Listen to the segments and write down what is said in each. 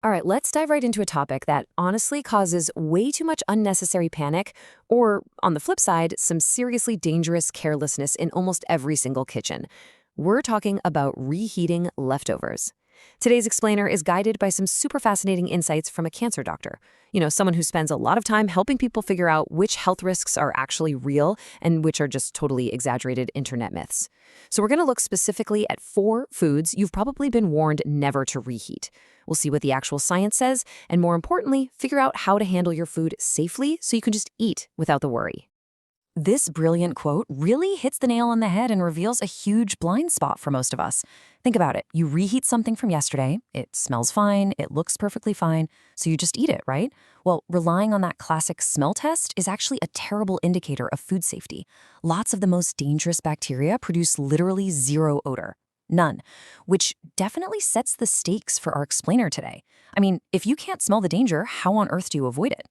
All right, let's dive right into a topic that honestly causes way too much unnecessary panic, or, on the flip side, some seriously dangerous carelessness in almost every single kitchen. We're talking about reheating leftovers. Today's explainer is guided by some super fascinating insights from a cancer doctor. Someone who spends a lot of time helping people figure out which health risks are actually real and which are just totally exaggerated internet myths. So we're going to look specifically at 4 foods you've probably been warned never to reheat. We'll see what the actual science says, and more importantly, figure out how to handle your food safely so you can just eat without the worry. This brilliant quote really hits the nail on the head and reveals a huge blind spot for most of us. Think about it. You reheat something from yesterday, it smells fine, it looks perfectly fine, so you just eat it, right? Well, relying on that classic smell test is actually a terrible indicator of food safety. Lots of the most dangerous bacteria produce literally zero odor. None, which definitely sets the stakes for our explainer today. I mean, if you can't smell the danger, how on earth do you avoid it?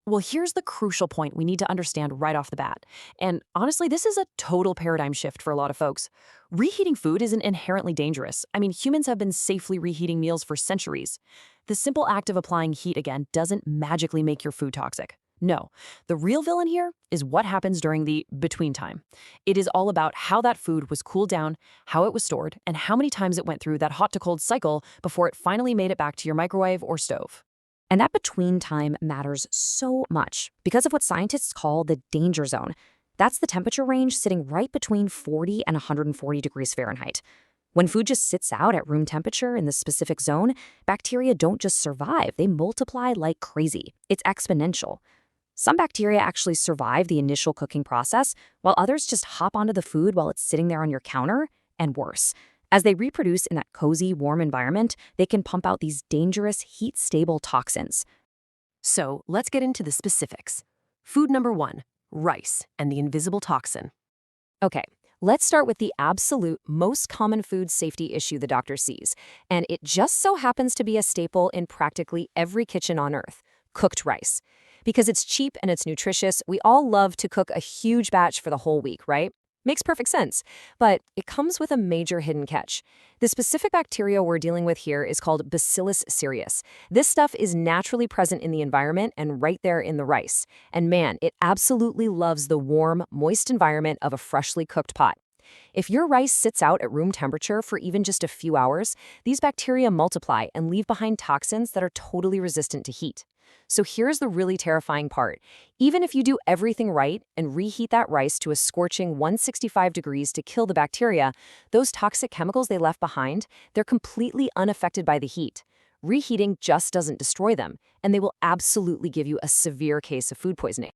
Well, here's the crucial point we need to understand right off the bat. And honestly, this is a total paradigm shift for a lot of folks. Reheating food isn't inherently dangerous. I mean, humans have been safely reheating meals for centuries. The simple act of applying heat again doesn't magically make your food toxic. No, the real villain here is what happens during the between time. It is all about how that food was cooled down, how it was stored, and how many times it went through that hot to cold cycle before it finally made it back to your microwave or stove. And that between time matters so much because of what scientists call the danger zone. That's the temperature range sitting right between 40 and 140 degrees Fahrenheit. When food just sits out at room temperature in this specific zone, bacteria don't just survive, they multiply like crazy. It's exponential. Some bacteria actually survive the initial cooking process, while others just hop onto the food while it's sitting there on your counter, and worse. As they reproduce in that cozy, warm environment, they can pump out these dangerous, heat-stable toxins. So let's get into the specifics. Food number 1, rice and the invisible toxin. Okay, let's start with the absolute most common food safety issue the doctor sees, and it just so happens to be a staple in practically every kitchen on Earth: cooked rice. Because it's cheap and it's nutritious, we all love to cook a huge batch for the whole week, right? Makes perfect sense, but it comes with a major hidden catch. The specific bacteria we're dealing with here is called Bacillus cereus. This stuff is naturally present in the environment and right there in the rice. And man, it absolutely loves the warm, moist environment of a freshly cooked pot. If your rice sits out at room temperature for even just a few hours, these bacteria multiply and leave behind toxins that are totally resistant to heat. So here's the really terrifying part. Even if you do everything right and reheat that rice to a scorching 165 degrees to kill the bacteria, those toxic chemicals they left behind, they're completely unaffected by the heat. Reheating just doesn't destroy them, and they will absolutely give you a severe case of food poisoning.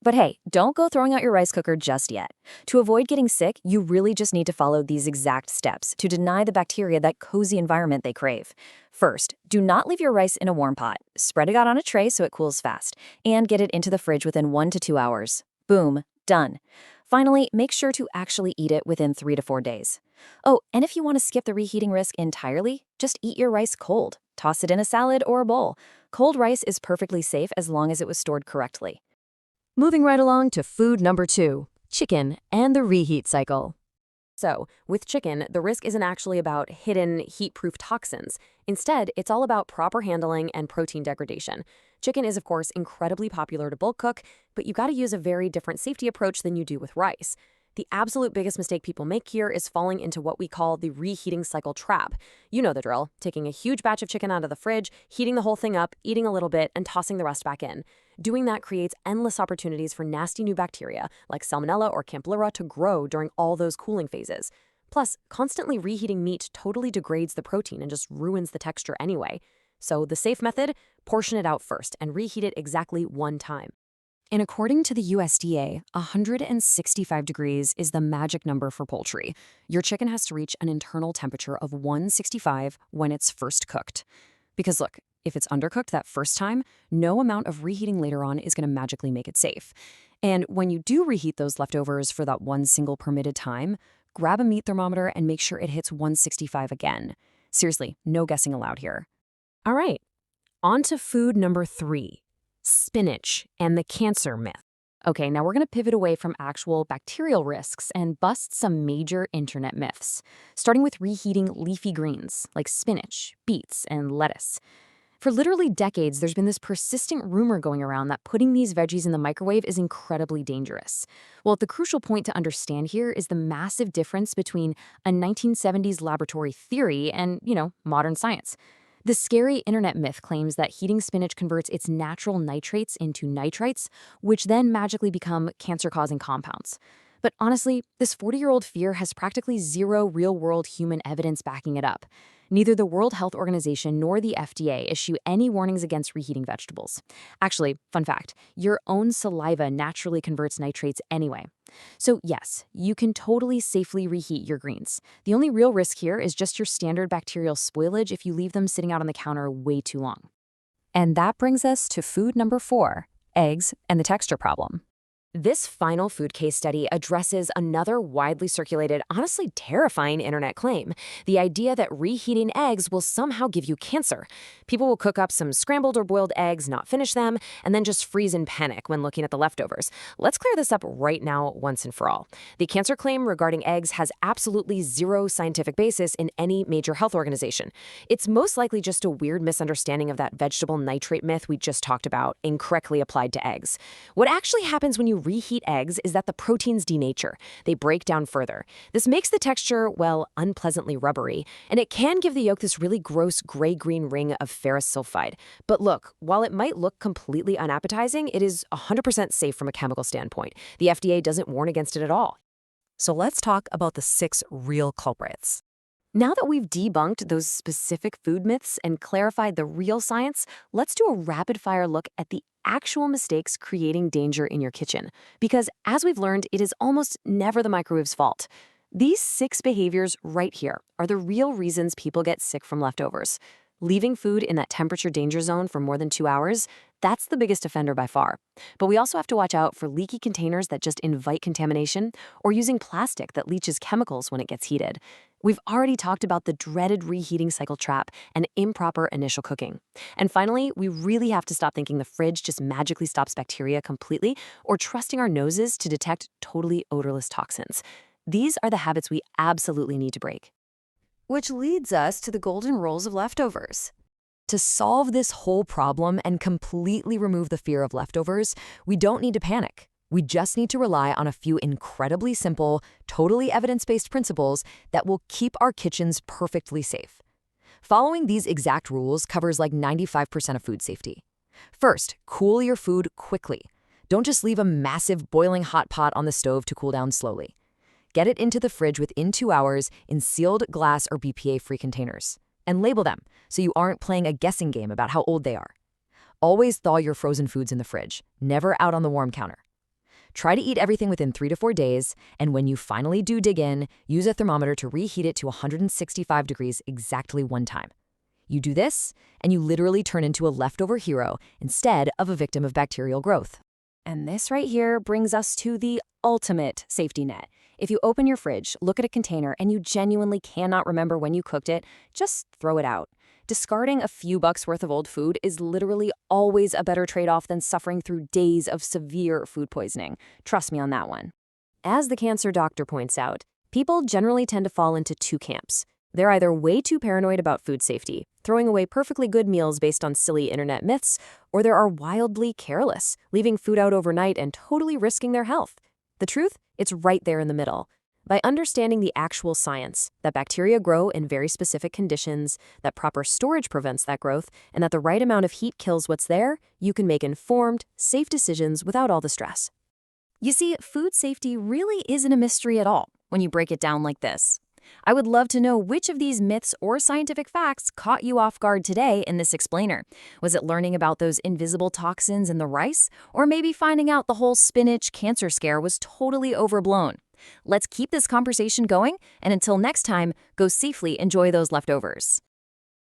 But hey, don't go throwing out your rice cooker just yet. To avoid getting sick, you really just need to follow these exact steps to deny the bacteria that cozy environment they crave. First, do not leave your rice in a warm pot. Spread it out on a tray so it cools fast, and get it into the fridge within 1 to 2 hours. Boom, done. Finally, make sure to actually eat it within 3 to 4 days. Oh, and if you want to skip the reheating risk entirely, just eat your rice cold. Toss it in a salad or a bowl. Cold rice is perfectly safe as long as it was stored correctly. Moving right along to food number 2, chicken and the reheat cycle. So, with chicken, the risk isn't actually about hidden heat-proof toxins. Instead, it's all about proper handling and protein degradation. Chicken is, of course, incredibly popular to bulk cook, but you gotta use a very different safety approach than you do with rice. The absolute biggest mistake people make here is falling into what we call the reheating cycle trap. You know the drill: taking a huge batch of chicken out of the fridge, heating the whole thing up, eating a little bit, and tossing the rest back in. Doing that creates endless opportunities for nasty new bacteria, like Salmonella or Campylora, to grow during all those cooling phases. Plus, constantly reheating meat totally degrades the protein and just ruins the texture anyway. So the safe method: portion it out first and reheat it exactly 1 time. And according to the USDA, 165 degrees is the magic number for poultry. Your chicken has to reach an internal temperature of 165 when it's first cooked. Because look, if it's undercooked that first time, no amount of reheating later on is going to magically make it safe. And when you do reheat those leftovers for that one single permitted time, grab a meat thermometer and make sure it hits 165 again. Seriously, no guessing allowed here. All right, on to food number 3. Spinach and the cancer myth. Okay, now we're going to pivot away from actual bacterial risks and bust some major internet myths, starting with reheating leafy greens like spinach, beets, and lettuce. For literally decades, there's been this persistent rumor going around that putting these veggies in the microwave is incredibly dangerous. Well, the crucial point to understand here is the massive difference between a 1970s laboratory theory and, modern science. The scary internet myth claims that heating spinach converts its natural nitrates into nitrites, which then magically become cancer-causing compounds. But honestly, this 40-year-old fear has practically zero real-world human evidence backing it up. Neither the World Health Organization nor the FDA issue any warnings against reheating vegetables. Actually, fun fact, your own saliva naturally converts nitrates anyway. So yes, you can totally safely reheat your greens. The only real risk here is just your standard bacterial spoilage if you leave them sitting out on the counter way too long. And that brings us to food number 4, eggs and the texture problem. This final food case study addresses another widely circulated, honestly terrifying internet claim, the idea that reheating eggs will somehow give you cancer. People will cook up some scrambled or boiled eggs, not finish them, and then just freeze in panic when looking at the leftovers. Let's clear this up right now once and for all. The cancer claim regarding eggs has absolutely zero scientific basis in any major health organization. It's most likely just a weird misunderstanding of that vegetable nitrate myth we just talked about, incorrectly applied to eggs. What actually happens when you reheat eggs is that the proteins denature. They break down further. This makes the texture, well, unpleasantly rubbery, and it can give the yolk this really gross gray-green ring of ferrous sulfide. But look, while it might look completely unappetizing, it is 100% safe from a chemical standpoint. The FDA doesn't warn against it at all. So let's talk about the 6 real culprits. Now that we've debunked those specific food myths and clarified the real science, let's do a rapid-fire look at the actual mistakes creating danger in your kitchen. Because as we've learned, it is almost never the microwave's fault. These 6 behaviors right here are the real reasons people get sick from leftovers. Leaving food in that temperature danger zone for more than 2 hours, that's the biggest offender by far. But we also have to watch out for leaky containers that just invite contamination, or using plastic that leaches chemicals when it gets heated. We've already talked about the dreaded reheating cycle trap and improper initial cooking. And finally, we really have to stop thinking the fridge just magically stops bacteria completely, or trusting our noses to detect totally odorless toxins. These are the habits we absolutely need to break. Which leads us to the golden rules of leftovers. To solve this whole problem and completely remove the fear of leftovers, we don't need to panic. We just need to rely on a few incredibly simple, totally evidence-based principles that will keep our kitchens perfectly safe. Following these exact rules covers like 95% of food safety. First, cool your food quickly. Don't just leave a massive boiling hot pot on the stove to cool down slowly. Get it into the fridge within 2 hours in sealed glass or BPA-free containers. And label them so you aren't playing a guessing game about how old they are. Always thaw your frozen foods in the fridge, never out on the warm counter. Try to eat everything within 3 to 4 days, and when you finally do dig in, use a thermometer to reheat it to 165 degrees exactly 1 time. You do this, and you literally turn into a leftover hero instead of a victim of bacterial growth. And this right here brings us to the ultimate safety net. If you open your fridge, look at a container, and you genuinely cannot remember when you cooked it, just throw it out. Discarding a few bucks worth of old food is literally always a better trade-off than suffering through days of severe food poisoning. Trust me on that one. As the cancer doctor points out, people generally tend to fall into 2 camps. They're either way too paranoid about food safety, throwing away perfectly good meals based on silly internet myths, or they are wildly careless, leaving food out overnight and totally risking their health. The truth? It's right there in the middle. By understanding the actual science, that bacteria grow in very specific conditions, that proper storage prevents that growth, and that the right amount of heat kills what's there, you can make informed, safe decisions without all the stress. You see, food safety really isn't a mystery at all when you break it down like this. I would love to know which of these myths or scientific facts caught you off guard today in this explainer. Was it learning about those invisible toxins in the rice? Or maybe finding out the whole spinach cancer scare was totally overblown? Let's keep this conversation going, and until next time, go safely enjoy those leftovers.